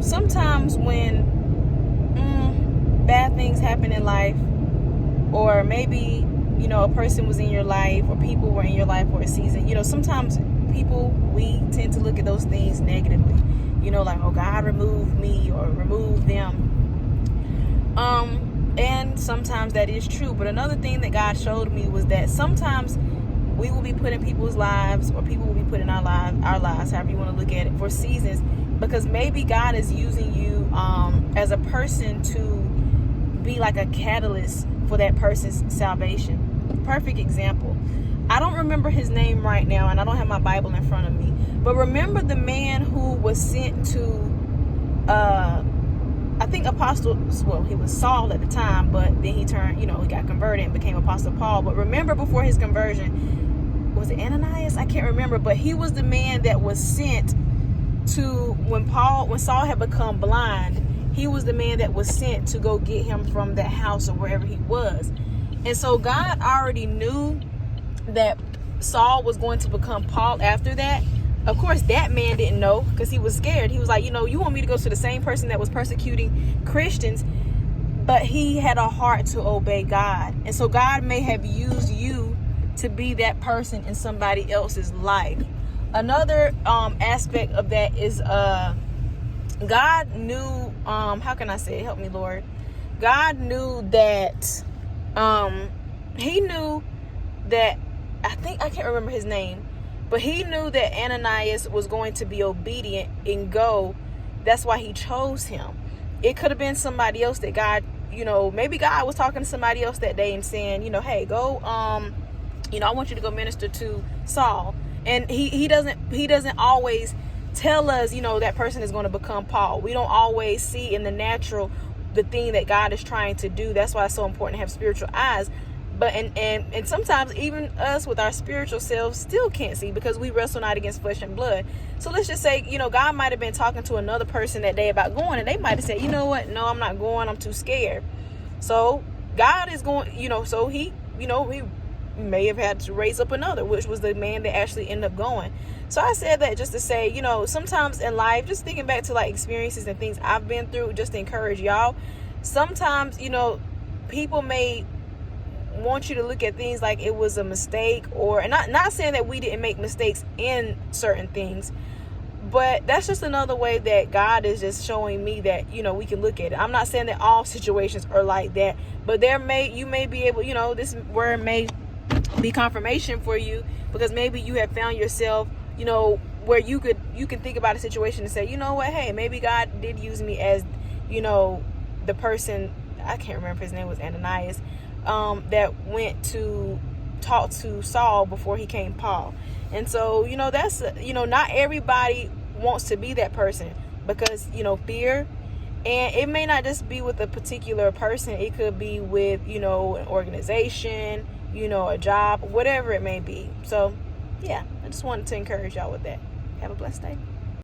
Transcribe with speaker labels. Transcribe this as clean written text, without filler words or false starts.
Speaker 1: Sometimes when bad things happen in life, or maybe, a person was in your life, or people were in your life for a season, sometimes we tend to look at those things negatively, like, oh, God removed me or remove them. And sometimes that is true. But another thing that God showed me was that sometimes we will be put in people's lives, or people will be put in our lives, however you want to look at it, for seasons, because maybe God is using you as a person to be like a catalyst for that person's salvation. Perfect example. I don't remember his name right now, and I don't have my Bible in front of me, but remember the man who was sent to I think he was Saul at the time, but then he turned, he got converted and became Apostle Paul. But remember, before his conversion, was it Ananias? I can't remember, but he was the man that was sent to, when Saul had become blind, he was the man that was sent to go get him from that house or wherever he was. And so God already knew that Saul was going to become Paul after that. Of course, that man didn't know, because he was scared. He was like, you want me to go to the same person that was persecuting Christians? But he had a heart to obey God. And so God may have used you to be that person in somebody else's life. Another aspect of that is God knew, how can I say it? Help me, Lord. God knew that, he knew that, I can't remember his name, but he knew that Ananias was going to be obedient and go. That's why he chose him. It could have been somebody else that God, maybe God was talking to somebody else that day and saying, hey, go, I want you to go minister to Saul. And he doesn't always tell us, that person is going to become Paul. We don't always see in the natural the thing that God is trying to do. That's why it's so important to have spiritual eyes. But and sometimes even us with our spiritual selves still can't see, because we wrestle not against flesh and blood. So let's just say, God might have been talking to another person that day about going, and they might have said, you know what? No, I'm not going. I'm too scared. So God is going, so he may have had to raise up another, which was the man that actually ended up going. So I said that just to say, sometimes in life, just thinking back to like experiences and things I've been through, just to encourage y'all. Sometimes, people may want you to look at things like it was a mistake, and not saying that we didn't make mistakes in certain things, but that's just another way that God is just showing me that, we can look at it. I'm not saying that all situations are like that, but you may be able, this word may be confirmation for you, because maybe you have found yourself, where you can think about a situation and say, you know what, hey, maybe God did use me as, the person, I can't remember if his name was Ananias, that went to talk to Saul before he came Paul. And so, that's, not everybody wants to be that person, because, fear, and it may not just be with a particular person. It could be with, an organization, a job, whatever it may be. So, yeah, I just wanted to encourage y'all with that. Have a blessed day.